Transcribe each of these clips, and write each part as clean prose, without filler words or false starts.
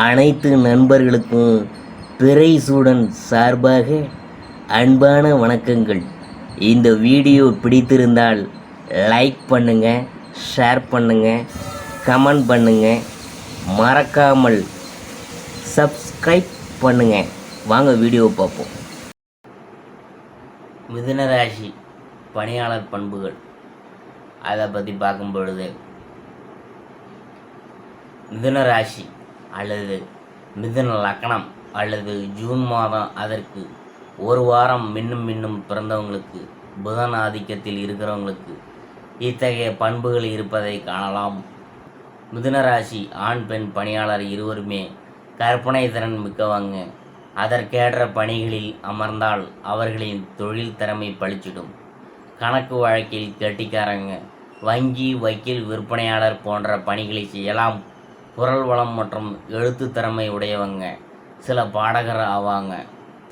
அனைத்து நண்பர்களுக்கும் பிறைசூடன் சார்பாக அன்பான வணக்கங்கள். இந்த வீடியோ பிடித்திருந்தால் லைக் பண்ணுங்கள், ஷேர் பண்ணுங்கள், கமெண்ட் பண்ணுங்கள், மறக்காமல் சப்ஸ்கிரைப் பண்ணுங்கள். வாங்க வீடியோ பார்ப்போம். மிதுன ராசி பணியாளர் பண்புகள் அதை பற்றி பார்க்கும் பொழுது, மிதுன ராசி அல்லது மிதுன லக்னம் அல்லது ஜூன் மாதம் அதற்கு ஒரு வாரம் மின்னும் பிறந்தவங்களுக்கு, புதன் ஆதிக்கத்தில் இருக்கிறவங்களுக்கு இத்தகைய பண்புகள் இருப்பதை காணலாம். மிதுன ராசி ஆண் பெண் பணியாளர் இருவருமே கற்பனை திறன் மிக்கவங்க. அதற்கேற்ற பணிகளில் அமர்ந்தால் அவர்களின் தொழில் திறமை பளிச்சிடும். கணக்கு வழக்கில் கெட்டிக்காரங்க. வங்கி, வக்கீல், விற்பனையாளர் போன்ற பணிகளை செய்யலாம். குரல் வளம் மற்றும் எழுத்து திறமை உடையவங்க. சில பாடகர் ஆவாங்க,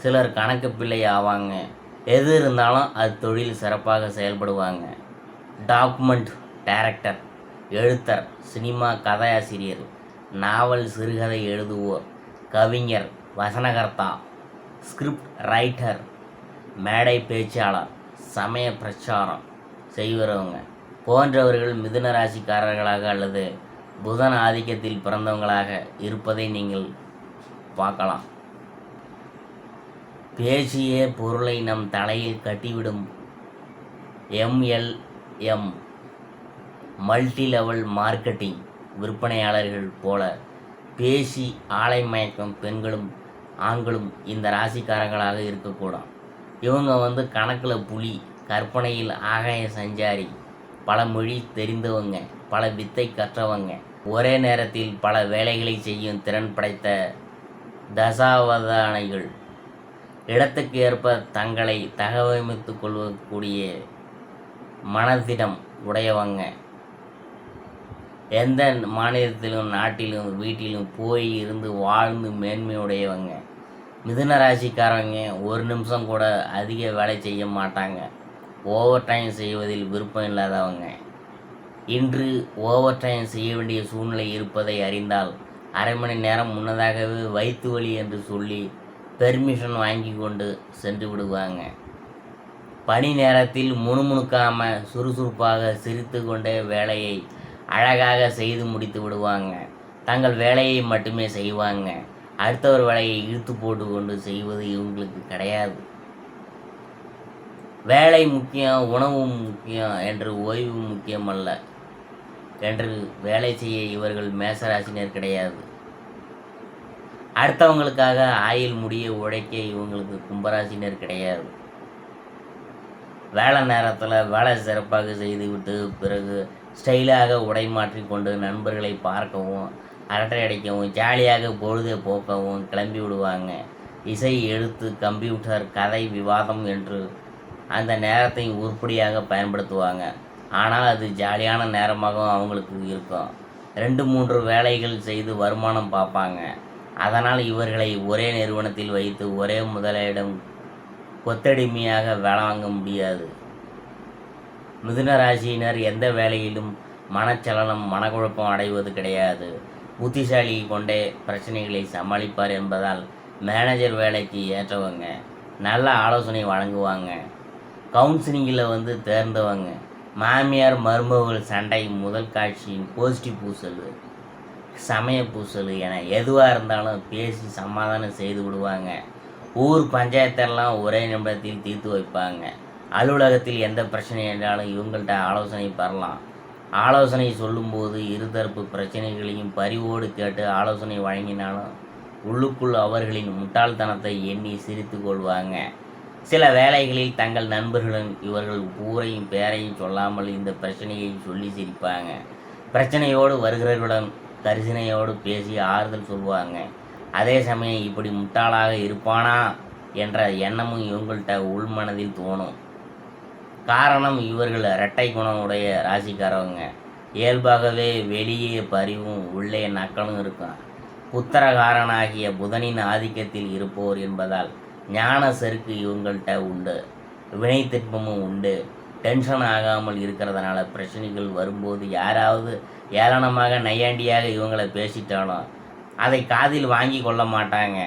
சிலர் கணக்கு பிள்ளை ஆவாங்க. எது இருந்தாலும் அது தொழில் சிறப்பாக செயல்படுவாங்க. டாக்குமெண்ட் டைரக்டர், எழுத்தர், சினிமா கதையாசிரியர், நாவல் சிறுகதை எழுதுவோர், கவிஞர், வசனகர்த்தா, ஸ்கிரிப்ட் ரைட்டர், மேடை பேச்சாளர், சமய பிரச்சாரம் செய்கிறவங்க போன்றவர்கள் மிதுன ராசிக்காரர்களாக அல்லது புதன் ஆதிக்கத்தில் பிறந்தவங்களாக இருப்பதை நீங்கள் பார்க்கலாம். பேசிய பொருளை நம் தலையில் கட்டிவிடும் MLM மல்டி லெவல் மார்க்கெட்டிங் விற்பனையாளர்கள் போல பேசி ஆளை மயக்கும் பெண்களும் ஆண்களும் இந்த ராசிக்காரங்களாக இருக்கக்கூடும். இவங்க கணக்கில் புலி, கற்பனையில் ஆகாய சஞ்சாரி, பல மொழி தெரிந்தவங்க, பல வித்தை கற்றவங்க, ஒரே நேரத்தில் பல வேலைகளை செய்யும் திறன் படைத்த தசாவதானிகள். இடத்துக்கு ஏற்ப தங்களை தகவமைத்து கொள்ளக்கூடிய மனதிடம் உடையவங்க. எந்த மாநிலத்திலும் நாட்டிலும் வீட்டிலும் போய் இருந்து வாழ்ந்து மேன்மையுடையவங்க. மிதுன ராசிக்காரங்க ஒரு நிமிஷம் கூட அதிக வேலை செய்ய மாட்டாங்க. ஓவர் டைம் செய்வதில் விருப்பம் இல்லாதவங்க. இன்று ஓவர் டைம் செய்ய வேண்டிய சூழ்நிலை இருப்பதை அறிந்தால் அரை மணி நேரம் முன்னதாகவே வயிற்று வலி என்று சொல்லி பெர்மிஷன் வாங்கி கொண்டு சென்று விடுவாங்க. பணி நேரத்தில் முணுமுணுக்காமல் சுறுசுறுப்பாக சிரித்து கொண்டே வேலையை அழகாக செய்து முடித்து விடுவாங்க. தங்கள் வேலையை மட்டுமே செய்வாங்க. அடுத்தவர் வேலையை இழுத்து போட்டு கொண்டு செய்வது இவங்களுக்கு கிடையாது. வேலை முக்கியம், உணவு முக்கியம் என்று ஓய்வு முக்கியமல்ல என்று வேலை செய்ய இவர்கள் மேசராசினர் கிடையாது. அடுத்தவங்களுக்காக ஆயில் முடிய உழைக்க இவங்களுக்கு கும்பராசினர் கிடையாது. வேலை நேரத்தில் வேலை சிறப்பாக செய்துவிட்டு பிறகு ஸ்டைலாக உடை மாற்றிக்கொண்டு நண்பர்களை பார்க்கவும், அரட்டை அடிக்கவும், ஜாலியாக பொழுதை போக்கவும் கிளம்பி விடுவாங்க. இசை, எழுத்து, கம்ப்யூட்டர், கதை, விவாதம் என்று அந்த நேரத்தை உருப்படியாக பயன்படுத்துவாங்க. ஆனால் அது ஜாலியான நேரமாகவும் அவங்களுக்கு இருக்கும். 2-3 வேலைகள் செய்து வருமானம் பார்ப்பாங்க. அதனால் இவர்களை ஒரே நிறுவனத்தில் வைத்து ஒரே முதலிடம் கொத்தடிமையாக வேலை வாங்க முடியாது. மிதுன ராசியினர் எந்த வேலையிலும் மனச்சலனம், மனக்குழப்பம் அடைவது கிடையாது. புத்திசாலி கொண்டே பிரச்சனைகளை சமாளிப்பார் என்பதால் மேனேஜர் வேலைக்கு ஏற்றவங்க. நல்ல ஆலோசனை வழங்குவாங்க. கவுன்சிலிங்கில் தேர்ந்தவங்க. மாமியார் மருமகள் சண்டை, முதல் காட்சியின் கோஷ்டி பூசல், சமய பூசல் என எதுவாக இருந்தாலும் பேசி சமாதானம் செய்து விடுவாங்க. ஊர் பஞ்சாயத்தெல்லாம் ஒரே நிமிடத்தில் தீர்த்து வைப்பாங்க. அலுவலகத்தில் எந்த பிரச்சனை என்றாலும் இவங்கள்ட்ட ஆலோசனை பெறலாம். ஆலோசனை சொல்லும்போது இருதரப்பு பிரச்சனைகளையும் பரிவோடு கேட்டு ஆலோசனை வழங்கினாலும் உள்ளுக்குள் அவர்களின் முட்டாள்தனத்தை எண்ணி சிரித்து கொள்வாங்க. சில வேளைகளில் தங்கள் நண்பர்களுடன் இவர்கள் ஊரையும் பேரையும் சொல்லாமல் இந்த பிரச்சனையை சொல்லி சிரிப்பாங்க. பிரச்சனையோடு வருகிறவர்களுடன் கரிசனையோடு பேசி ஆறுதல் சொல்லுவாங்க. அதே சமயம் இப்படி முட்டாளாக இருப்பானா என்ற எண்ணமும் இவங்கள்ட்ட உள்மனதில் தோணும். காரணம், இவர்கள் இரட்டை குணம் உடைய ராசிக்காரவங்க. இயல்பாகவே வெளியே பரிவும் உள்ளே நக்கலும் இருக்கும். புத்திரகாரனாகிய புதனின் ஆதிக்கத்தில் இருப்போர் என்பதால் ஞான செருக்கு இவங்கள்ட்ட உண்டு. வினை திட்பமும் உண்டு. டென்ஷன் ஆகாமல் இருக்கிறதுனால பிரச்சனைகள் வரும்போது யாராவது ஏளனமாக நையாண்டியாக இவங்களை பேசிட்டாலும் அதை காதில் வாங்கி கொள்ள மாட்டாங்க,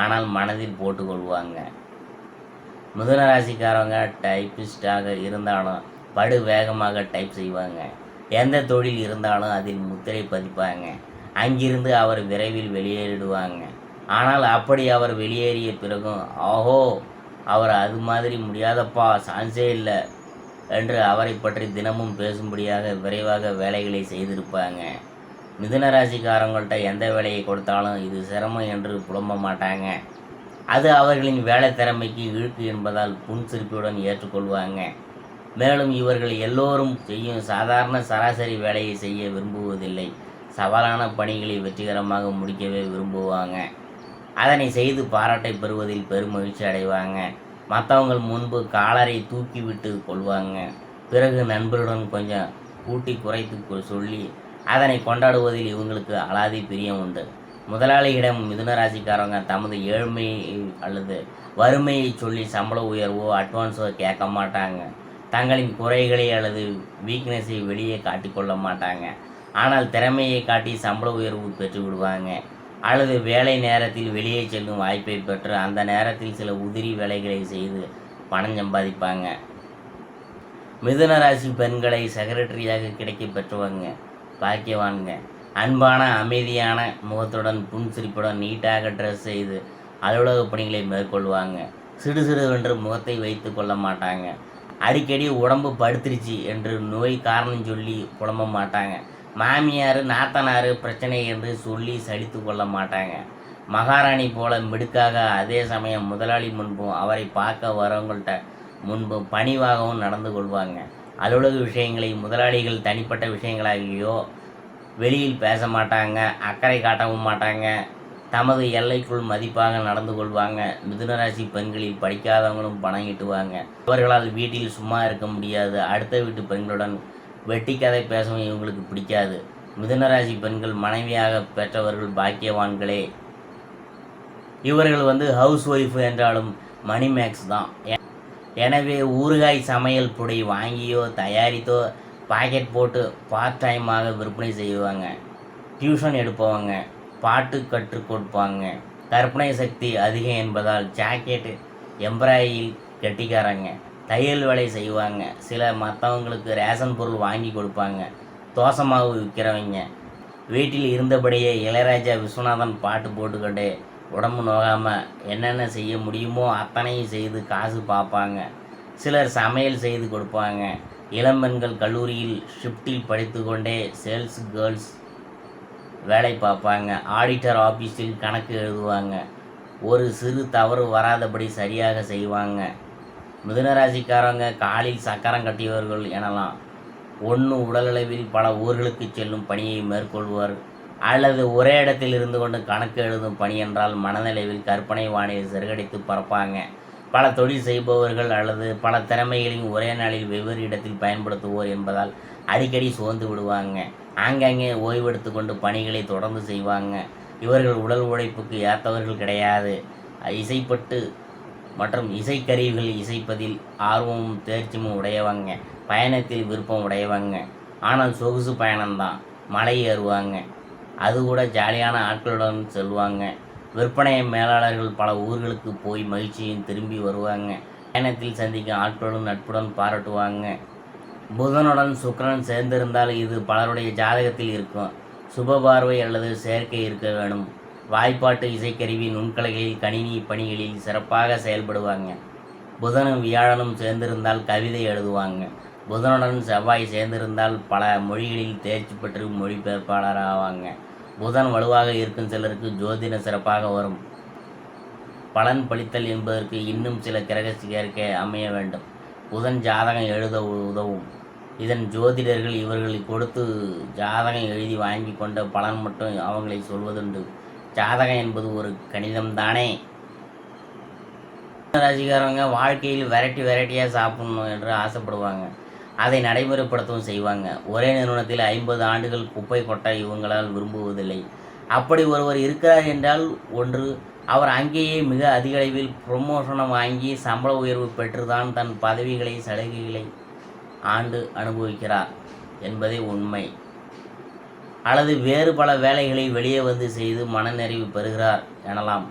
ஆனால் மனதில் போட்டுக்கொள்வாங்க. மிதுன ராசிக்காரவங்க டைப்பிஸ்டாக இருந்தாலும் படு வேகமாக டைப் செய்வாங்க. எந்த தொழில் இருந்தாலும் அதில் முத்திரை பதிப்பாங்க. அங்கிருந்து அவர் விரைவில் வெளியேறிடுவாங்க. ஆனால் அப்படி அவர் வெளியேறிய பிறகும், ஆஹோ, அவர் அது மாதிரி முடியாதப்பா, சான்ஸே இல்லை என்று அவரை பற்றி தினமும் பேசும்படியாக விரைவாக வேலைகளை செய்திருப்பாங்க. மிதுன ராசிக்காரங்கள்ட்ட எந்த வேலையை கொடுத்தாலும் இது சிரமம் என்று புலம்ப மாட்டாங்க. அது அவர்களின் வேலை திறமைக்கு இழுக்கு என்பதால் புன்சிரிப்புடன் ஏற்றுக்கொள்வாங்க. மேலும் இவர்கள் எல்லோரும் செய்யும் சாதாரண சராசரி வேலையை செய்ய விரும்புவதில்லை. சவாலான பணிகளை வெற்றிகரமாக முடிக்கவே விரும்புவாங்க. அதனை செய்து பாராட்டை பெறுவதில் பெருமகிழ்ச்சி அடைவாங்க. மற்றவங்கள் முன்பு காலரை தூக்கிவிட்டு கொள்வாங்க. பிறகு நண்பருடன் கொஞ்சம் கூட்டி குறைத்து சொல்லி அதனை கொண்டாடுவதில் இவங்களுக்கு அலாதி பிரியம் உண்டு. முதலாளியிடம் மிதுன ராசிக்காரங்க தமது ஏழ்மையை அல்லது வறுமையை சொல்லி சம்பள உயர்வோ அட்வான்ஸோ கேட்க மாட்டாங்க. தங்களின் குறைகளை அல்லது வீக்னஸை வெளியே காட்டிக்கொள்ள மாட்டாங்க. ஆனால் திறமையை காட்டி சம்பள உயர்வு பெற்று விடுவாங்க. அல்லது வேலை நேரத்தில் வெளியே செல்லும் வாய்ப்பை பெற்று அந்த நேரத்தில் சில உதிரி வேலைகளை செய்து பணம் சம்பாதிப்பாங்க. மிதுன ராசி பெண்களை செக்ரட்டரியாக கிடைக்க பெற்றவங்க பாக்கியவான்க. அன்பான அமைதியான முகத்துடன் புன்சிரிப்புடன் நீட்டாக ட்ரெஸ் செய்து அலுவலக பணிகளை மேற்கொள்வாங்க. சிடுசிடுவென்று முகத்தை வைத்து கொள்ள மாட்டாங்க. அடிக்கடி உடம்பு படுத்துருச்சு என்று நோய் காரணம் சொல்லி புலம்ப மாட்டாங்க. மாமியார் நாத்தனார் பிரச்சனை என்று சொல்லி சலித்து கொள்ள மாட்டாங்க. மகாராணி போல மிடுக்காக, அதே சமயம் முதலாளி முன்பும் அவரை பார்க்க வரவங்கள்ட்ட முன்பும் பணிவாகவும் நடந்து கொள்வாங்க. அலுவலக விஷயங்களை முதலாளிகள் தனிப்பட்ட விஷயங்களாகியோ வெளியில் பேச மாட்டாங்க. அக்கறை காட்டவும் மாட்டாங்க. தமது எல்லைக்குள் மதிப்பாக நடந்து கொள்வாங்க. மிதுனராசி பெண்களில் படிக்காதவங்களும் பணம் ஈட்டுவாங்க. அவர்களால் வீட்டில் சும்மா இருக்க முடியாது. அடுத்த வீட்டு பெண்களுடன் வெட்டி கதை பேசவும் இவங்களுக்கு பிடிக்காது. மிதுனராசி பெண்கள் மனைவியாக பெற்றவர்கள் பாக்கியவான்களே. இவர்கள் ஹவுஸ் ஒய்ஃப் என்றாலும் மணி மேக்ஸ் தான். எனவே ஊறுகாய் சமையல் பொடி வாங்கியோ தயாரித்தோ பாக்கெட் போட்டு பார்ட் டைமாக விற்பனை செய்வாங்க. டியூஷன் எடுப்பவங்க, பாட்டு கற்றுக் கொடுப்பாங்க. கற்பனை சக்தி அதிகம் என்பதால் ஜாக்கெட்டு எம்ப்ராய்டியில் கெட்டிக்காரங்க. தையல் வேலை செய்வாங்க. சில மற்றவங்களுக்கு ரேஷன் பொருள் வாங்கி கொடுப்பாங்க. தோசை மாவு விற்கிறவங்க. வீட்டில் இருந்தபடியே இளையராஜா விஸ்வநாதன் பாட்டு போட்டுக்கிட்டே உடம்பு நோகாமல் என்னென்ன செய்ய முடியுமோ அத்தனையும் செய்து காசு பார்ப்பாங்க. சிலர் சமையல் செய்து கொடுப்பாங்க. இளம்பெண்கள் கல்லூரியில் ஷிஃப்டில் படித்து கொண்டே சேல்ஸ் கேர்ள்ஸ் வேலை பார்ப்பாங்க. ஆடிட்டர் ஆஃபீஸில் கணக்கு எழுதுவாங்க. ஒரு சிறு தவறு வராதபடி சரியாக செய்வாங்க. மிதுனராசிக்காரங்க காலில் சக்கரம் கட்டியவர்கள் எனலாம். ஒன்று உடலளவில் பல ஊர்களுக்கு செல்லும் பணியை மேற்கொள்வார். அல்லது ஒரே இடத்தில் இருந்து கொண்டு கணக்கு எழுதும் பணி என்றால் மனநிலைவில் கற்பனை வானில் சிறகடித்து பறப்பாங்க. பல தொழில் செய்பவர்கள் அல்லது பல திறமைகளையும் ஒரே நாளில் வெவ்வேறு இடத்தில் பயன்படுத்துவோர் என்பதால் அடிக்கடி சோர்ந்து விடுவாங்க. ஆங்காங்கே ஓய்வெடுத்து கொண்டு பணிகளை தொடர்ந்து செய்வாங்க. இவர்கள் உடல் உழைப்புக்கு ஏற்றவர்கள் கிடையாது. இசைப்பட்டு மற்றும் இசைக்கருவிகள் இசைப்பதில் ஆர்வமும் தேர்ச்சியும் உடையவங்க. பயணத்தில் விருப்பம் உடையவங்க. ஆனால் சொகுசு பயணம்தான். மலை ஏறுவாங்க. அது கூட ஜாலியான ஆட்களுடன் செல்வாங்க. விற்பனை மேலாளர்கள் பல ஊர்களுக்கு போய் மகிழ்ச்சியும் திரும்பி வருவாங்க. பயணத்தில் சந்திக்கும் ஆட்களுடன் நட்புடன் பாராட்டுவாங்க. புதனுடன் சுக்கிரன் சேர்ந்திருந்தால் இது பலருடைய ஜாதகத்தில் இருக்கும். சுப பார்வை அல்லது சேர்க்கை இருக்க வேணும். வாய்ப்பாட்டு இசைக்கருவி நுண்கலைகளில் கணினி பணிகளில் சிறப்பாக செயல்படுவாங்க. புதனும் வியாழனும் சேர்ந்திருந்தால் கவிதை எழுதுவாங்க. புதனுடன் செவ்வாய் சேர்ந்திருந்தால் பல மொழிகளில் தேர்ச்சி பெற்று மொழிபெயர்ப்பாளர் ஆவாங்க. புதன் வலுவாக இருக்கும் சிலருக்கு ஜோதிடம் சிறப்பாக வரும். பலன் பளித்தல் என்பதற்கு இன்னும் சில கிரக சேர்க்கை அமைய வேண்டும். புதன் ஜாதகம் எழுத உதவும். இதன் ஜோதிடர்கள் இவர்களை கொடுத்து ஜாதகம் எழுதி வாங்கி கொண்ட பலன் மட்டும் அவங்களை சொல்வதுண்டு. ஜாதகம் என்பது ஒரு கணிதம் தானே. ராசிக்காரங்க வாழ்க்கையில் வெரைட்டியாக சாப்பிடணும் என்று ஆசைப்படுவாங்க. அதை நடைமுறைப்படுத்தவும் செய்வாங்க. ஒரே நிறுவனத்தில் 50 ஆண்டுகள் குப்பை கொட்ட இவங்களால் விரும்புவதில்லை. அப்படி ஒருவர் இருக்கிறார் என்றால் ஒன்று, அவர் அங்கேயே மிக அதிக அளவில் ப்ரொமோஷனை வாங்கி சம்பள உயர்வு பெற்றுதான் தன் பதவிகளை சலுகைகளை ஆண்டு அனுபவிக்கிறார் என்பதே உண்மை. அல்லது வேறு பல வேலைகளை வெளியே வந்து செய்து மனநிறைவு பெறுகிறார் எனலாம்.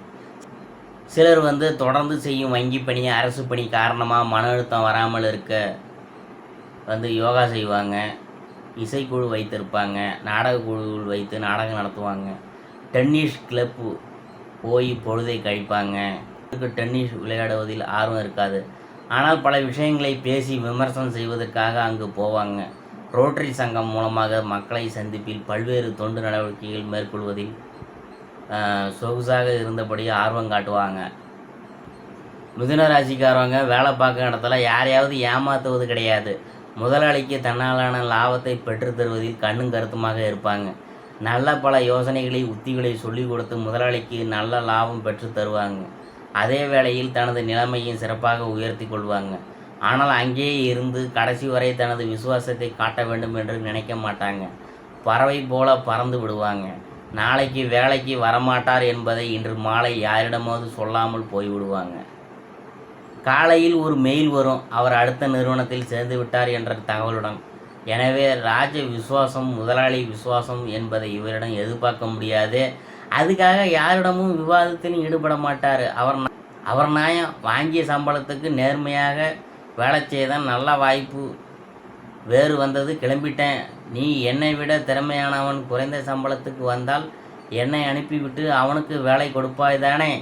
சிலர் தொடர்ந்து செய்யும் வங்கி பணி, அரசு பணி காரணமாக மன அழுத்தம் வராமல் இருக்க யோகா செய்வாங்க, இசைக்குழு வைத்திருப்பாங்க, நாடக குழுவில் வைத்து நாடகம் நடத்துவாங்க, டென்னிஸ் கிளப்பு போய் பொழுதை கழிப்பாங்க. டென்னிஸ் விளையாடுவதில் ஆர்வம் இருக்காது, ஆனால் பல விஷயங்களை பேசி விமர்சனம் செய்வதற்காக அங்கு போவாங்க. ரோட்டரி சங்கம் மூலமாக மக்களை சந்திப்பில் பல்வேறு தொண்டு நடவடிக்கைகள் மேற்கொள்வதில் சொகுசாக இருந்தபடி ஆர்வம் காட்டுவாங்க. மிதுன ராசிக்காரவங்க வேலை பார்க்குற இடத்துல யாரையாவது ஏமாற்றுவது கிடையாது. முதலாளிக்கு தன்னாலான லாபத்தை பெற்றுத்தருவதில் கண்ணும் கருத்துமாக இருப்பாங்க. நல்ல பல யோசனைகளை உத்திகளை சொல்லிக் கொடுத்து முதலாளிக்கு நல்ல லாபம் பெற்று தருவாங்க. அதே வேளையில் தனது நிலைமையும் சிறப்பாக உயர்த்தி கொள்வாங்க. ஆனால் அங்கேயே இருந்து கடைசி வரை தனது விசுவாசத்தை காட்ட வேண்டும் என்று நினைக்க மாட்டாங்க. பறவை போல பறந்து விடுவாங்க. நாளைக்கு வேலைக்கு வரமாட்டார் என்பதை இன்று மாலை யாரிடமாவது சொல்லாமல் போய்விடுவாங்க. காலையில் ஒரு மெயில் வரும், அவர் அடுத்த நிறுவனத்தில் சேர்ந்து விட்டார் என்ற தகவலுடன். எனவே ராஜ விசுவாசம், முதலாளி விசுவாசம் என்பதை இவரிடம் எதிர்பார்க்க முடியாது. அதுக்காக யாரிடமும் விவாதத்தில் ஈடுபட மாட்டார். அவர் நியாயம். வாங்கிய சம்பளத்துக்கு நேர்மையாக வேலை செய்தான், நல்ல வாய்ப்பு வேறு வந்தது, கிளம்பிட்டேன். நீ என்னை விட திறமையானவன் குறைந்த சம்பளத்துக்கு வந்தால் என்னை அனுப்பிவிட்டு அவனுக்கு வேலை கொடுப்பாய் தானே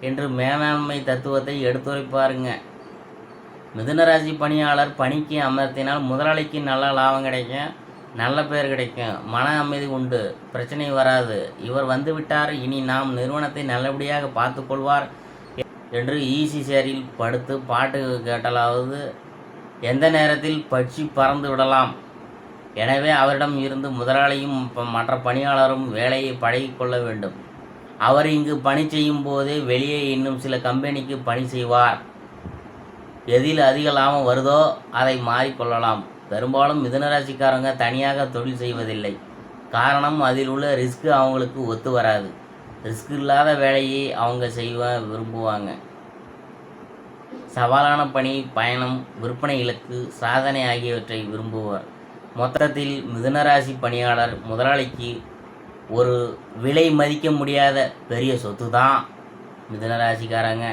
என்று மேலாண்மை தத்துவத்தை எடுத்துரைப்பாருங்க. மிதுனராசி பணியாளர் பணிக்கு அமர்த்தினால் முதலாளிக்கு நல்ல லாபம் கிடைக்கும், நல்ல பேர் கிடைக்கும், மன அமைதி உண்டு, பிரச்சனை வராது. இவர் வந்துவிட்டார், இனி நாம் நிறுவனத்தை நல்லபடியாக பார்த்து கொள்வார் என்று ஈசி சேரில் படுத்து பாட்டு கேட்டாலாவது எந்த நேரத்தில் பட்சி பறந்து விடலாம். எனவே அவரிடம் இருந்து முதலாளியும் மற்ற பணியாளரும் வேலையை பழகிக்கொள்ள வேண்டும். அவர் இங்கு பணி செய்யும் போதே வெளியே இன்னும் சில கம்பெனிக்கு பணி செய்வார். எதில் அதிக லாபம் வருதோ அதை மாறிக்கொள்ளலாம். பெரும்பாலும் மிதுனராசிக்காரங்க தனியாக தொழில் செய்வதில்லை. காரணம், அதில் உள்ள ரிஸ்க்கு அவங்களுக்கு ஒத்து வராது. ரிஸ்க் இல்லாத வேலையை அவங்க விரும்புவாங்க. சவாலான பணி, பயணம், விற்பனை இலக்கு, சாதனை ஆகியவற்றை விரும்புவார். மொத்தத்தில் மிதுனராசி பணியாளர் முதலாளிக்கு ஒரு விலை மதிக்க முடியாத பெரிய சொத்து தான் மிதுனராசிக்காரங்க.